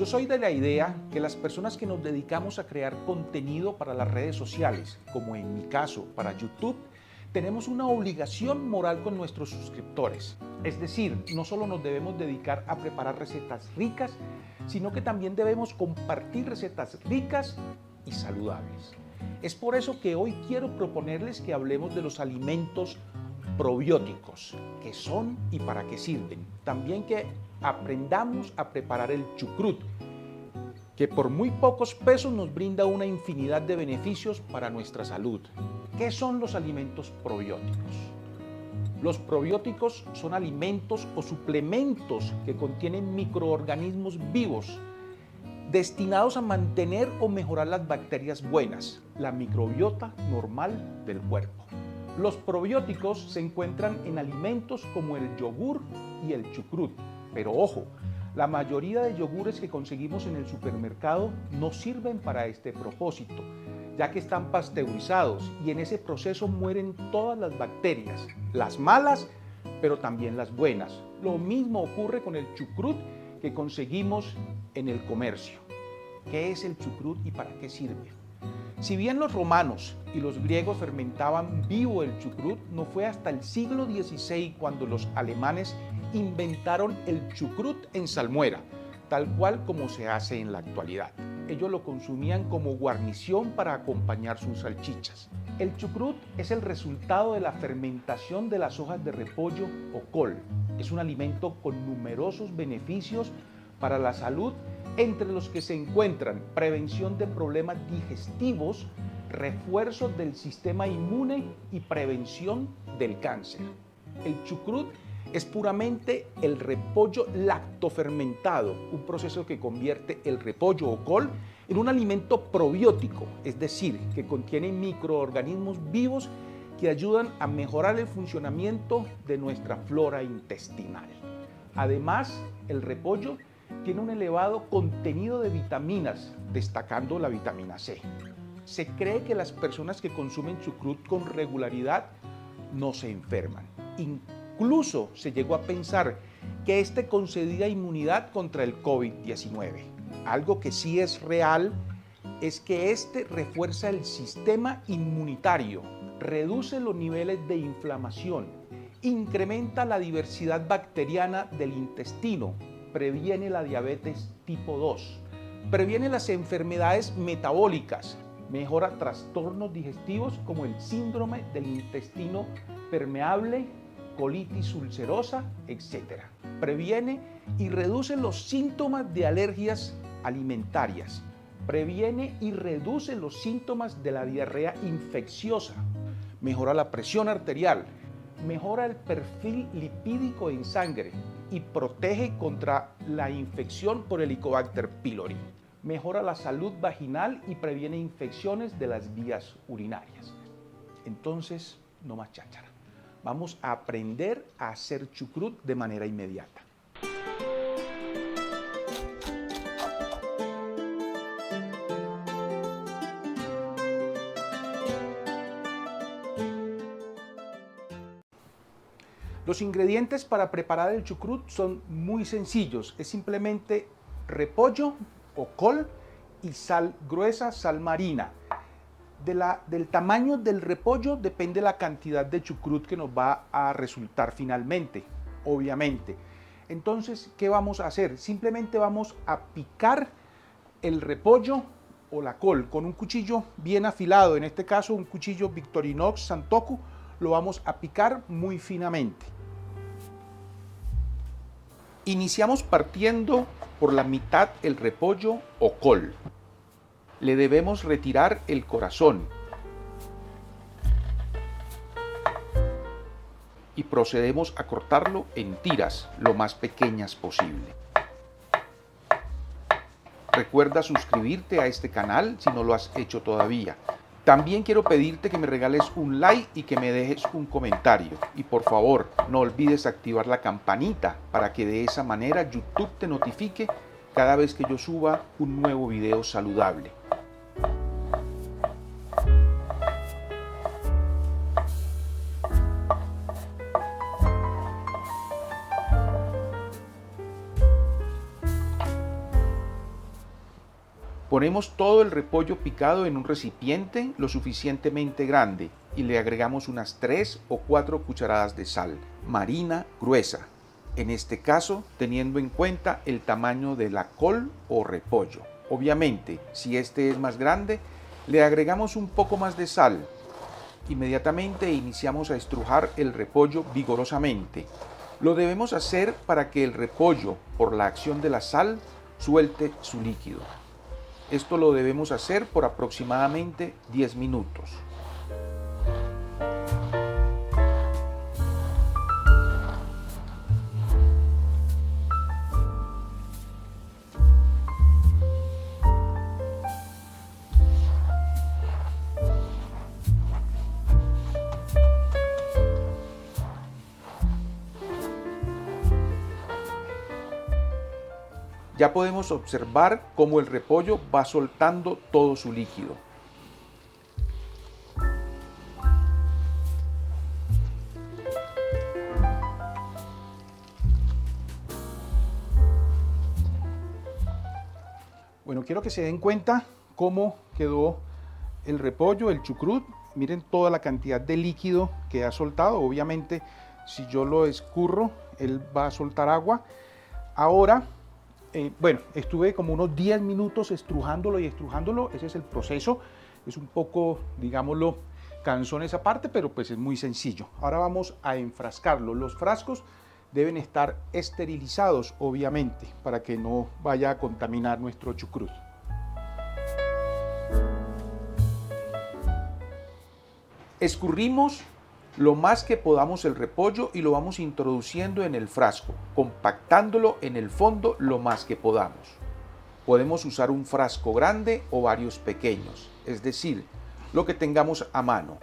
Yo soy de la idea que las personas que nos dedicamos a crear contenido para las redes sociales, como en mi caso para YouTube, tenemos una obligación moral con nuestros suscriptores. Es decir, no solo nos debemos dedicar a preparar recetas ricas, sino que también debemos compartir recetas ricas y saludables. Es por eso que hoy quiero proponerles que hablemos de los alimentos probióticos, qué son y para qué sirven. También que aprendamos a preparar el chucrut, que por muy pocos pesos nos brinda una infinidad de beneficios para nuestra salud. ¿Qué son los alimentos probióticos? Los probióticos son alimentos o suplementos que contienen microorganismos vivos destinados a mantener o mejorar las bacterias buenas, la microbiota normal del cuerpo. Los probióticos se encuentran en alimentos como el yogur y el chucrut, pero ojo, la mayoría de yogures que conseguimos en el supermercado no sirven para este propósito, ya que están pasteurizados y en ese proceso mueren todas las bacterias, las malas, pero también las buenas. Lo mismo ocurre con el chucrut que conseguimos en el comercio. ¿Qué es el chucrut y para qué sirve? Si bien los romanos y los griegos fermentaban vivo el chucrut, no fue hasta el siglo XVI cuando los alemanes inventaron el chucrut en salmuera, tal cual como se hace en la actualidad. Ellos lo consumían como guarnición para acompañar sus salchichas. El chucrut es el resultado de la fermentación de las hojas de repollo o col. Es un alimento con numerosos beneficios para la salud, entre los que se encuentran prevención de problemas digestivos, refuerzo del sistema inmune y prevención del cáncer. El chucrut es puramente el repollo lactofermentado, un proceso que convierte el repollo o col en un alimento probiótico, es decir, que contiene microorganismos vivos que ayudan a mejorar el funcionamiento de nuestra flora intestinal. Además, el repollo tiene un elevado contenido de vitaminas, destacando la vitamina C. Se cree que las personas que consumen chucrut con regularidad no se enferman. Incluso se llegó a pensar que este concedía inmunidad contra el COVID-19. Algo que sí es real es que este refuerza el sistema inmunitario, reduce los niveles de inflamación, incrementa la diversidad bacteriana del intestino, previene la diabetes tipo 2, previene las enfermedades metabólicas, mejora trastornos digestivos como el síndrome del intestino permeable, colitis ulcerosa, etc. Previene y reduce los síntomas de alergias alimentarias. Previene y reduce los síntomas de la diarrea infecciosa. Mejora la presión arterial. Mejora el perfil lipídico en sangre y protege contra la infección por Helicobacter pylori. Mejora la salud vaginal y previene infecciones de las vías urinarias. Entonces, no más cháchara. Vamos a aprender a hacer chucrut de manera inmediata. Los ingredientes para preparar el chucrut son muy sencillos. Es simplemente repollo o col y sal gruesa, sal marina. Del tamaño del repollo depende la cantidad de chucrut que nos va a resultar finalmente, obviamente. Entonces, ¿qué vamos a hacer? Simplemente vamos a picar el repollo o la col con un cuchillo bien afilado, en este caso un cuchillo Victorinox Santoku, lo vamos a picar muy finamente. Iniciamos partiendo por la mitad el repollo o col. Le debemos retirar el corazón y procedemos a cortarlo en tiras lo más pequeñas posible. Recuerda suscribirte a este canal si no lo has hecho todavía. También quiero pedirte que me regales un like y que me dejes un comentario. Y por favor, no olvides activar la campanita para que de esa manera YouTube te notifique cada vez que yo suba un nuevo video saludable. Ponemos todo el repollo picado en un recipiente lo suficientemente grande y le agregamos unas 3 o 4 cucharadas de sal marina gruesa, en este caso teniendo en cuenta el tamaño de la col o repollo. Obviamente, si este es más grande, le agregamos un poco más de sal. Inmediatamente iniciamos a estrujar el repollo vigorosamente. Lo debemos hacer para que el repollo, por la acción de la sal, suelte su líquido. Esto lo debemos hacer por aproximadamente 10 minutos. Ya podemos observar cómo el repollo va soltando todo su líquido. Bueno, quiero que se den cuenta cómo quedó el repollo, el chucrut. Miren toda la cantidad de líquido que ha soltado. Obviamente, si yo lo escurro, él va a soltar agua. Ahora, bueno, estuve como unos 10 minutos estrujándolo y estrujándolo. Ese es el proceso. Es un poco, digámoslo, cansón esa parte, pero pues es muy sencillo. Ahora vamos a enfrascarlo. Los frascos deben estar esterilizados, obviamente, para que no vaya a contaminar nuestro chucrut. Escurrimos lo más que podamos el repollo y lo vamos introduciendo en el frasco, compactándolo en el fondo lo más que podamos. Podemos usar un frasco grande o varios pequeños, es decir, lo que tengamos a mano.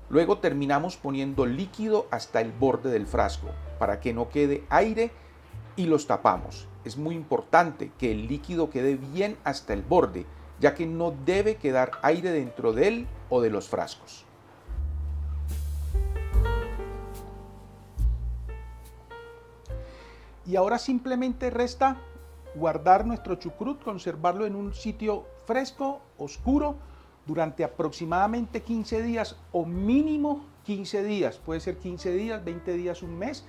Luego terminamos poniendo líquido hasta el borde del frasco para que no quede aire y los tapamos. Es muy importante que el líquido quede bien hasta el borde, ya que no debe quedar aire dentro de él o de los frascos. Y ahora simplemente resta guardar nuestro chucrut, conservarlo en un sitio fresco, oscuro, durante aproximadamente 15 días o mínimo 15 días. Puede ser 15 días, 20 días, un mes,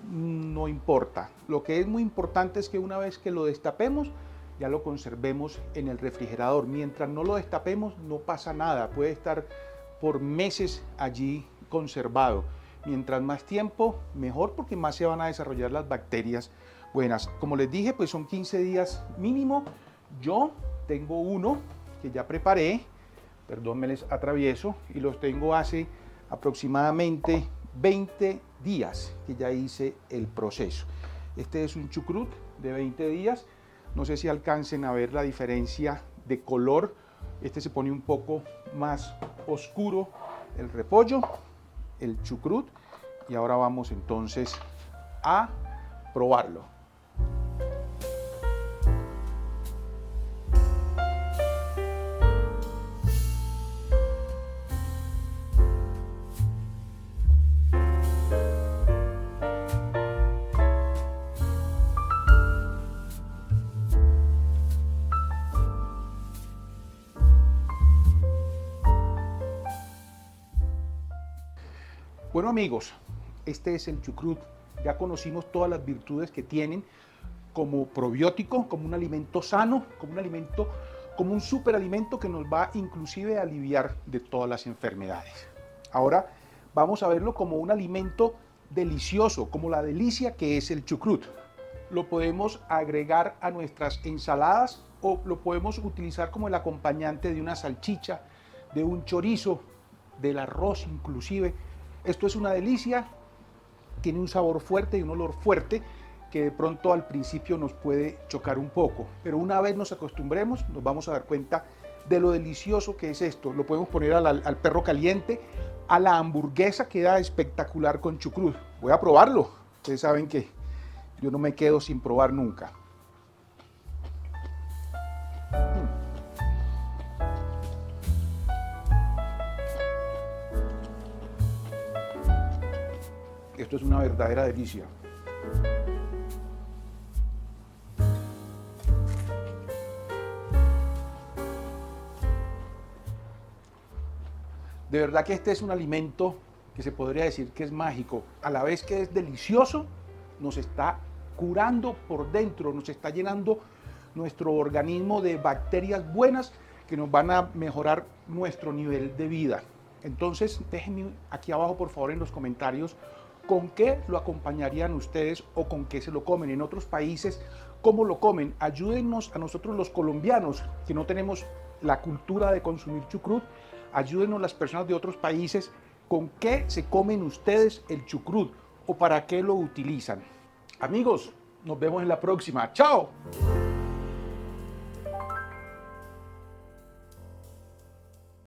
no importa. Lo que es muy importante es que una vez que lo destapemos, ya lo conservemos en el refrigerador. Mientras no lo destapemos, no pasa nada. Puede estar por meses allí conservado. Mientras más tiempo, mejor, porque más se van a desarrollar las bacterias buenas. Como les dije, pues son 15 días mínimo. Yo tengo uno que ya preparé, perdón, me les atravieso, y los tengo hace aproximadamente 20 días que ya hice el proceso. Este es un chucrut de 20 días. No sé si alcancen a ver la diferencia de color. Este se pone un poco más oscuro el repollo, el chucrut, y ahora vamos entonces a probarlo. Bueno amigos, este es el chucrut. Ya conocimos todas las virtudes que tienen como probiótico, como un alimento sano, como un superalimento que nos va inclusive a aliviar de todas las enfermedades. Ahora vamos a verlo como un alimento delicioso, como la delicia que es el chucrut. lo podemos agregar a nuestras ensaladas o lo podemos utilizar como el acompañante de una salchicha, de un chorizo, del arroz inclusive. Esto es una delicia, tiene un sabor fuerte y un olor fuerte que de pronto al principio nos puede chocar un poco, pero una vez nos acostumbremos nos vamos a dar cuenta de lo delicioso que es esto. Lo podemos poner al perro caliente, a la hamburguesa, queda espectacular con chucrut. Voy a probarlo, ustedes saben que yo no me quedo sin probar nunca. Esto es una verdadera delicia. De verdad que este es un alimento que se podría decir que es mágico. A la vez que es delicioso, nos está curando por dentro, nos está llenando nuestro organismo de bacterias buenas que nos van a mejorar nuestro nivel de vida. Entonces, déjenme aquí abajo, por favor, en los comentarios, con qué lo acompañarían ustedes o con qué se lo comen. En otros países, ¿cómo lo comen? Ayúdennos a nosotros los colombianos, que no tenemos la cultura de consumir chucrut. Ayúdenos las personas de otros países, ¿con qué se comen ustedes el chucrut o para qué lo utilizan? Amigos, nos vemos en la próxima. ¡Chao!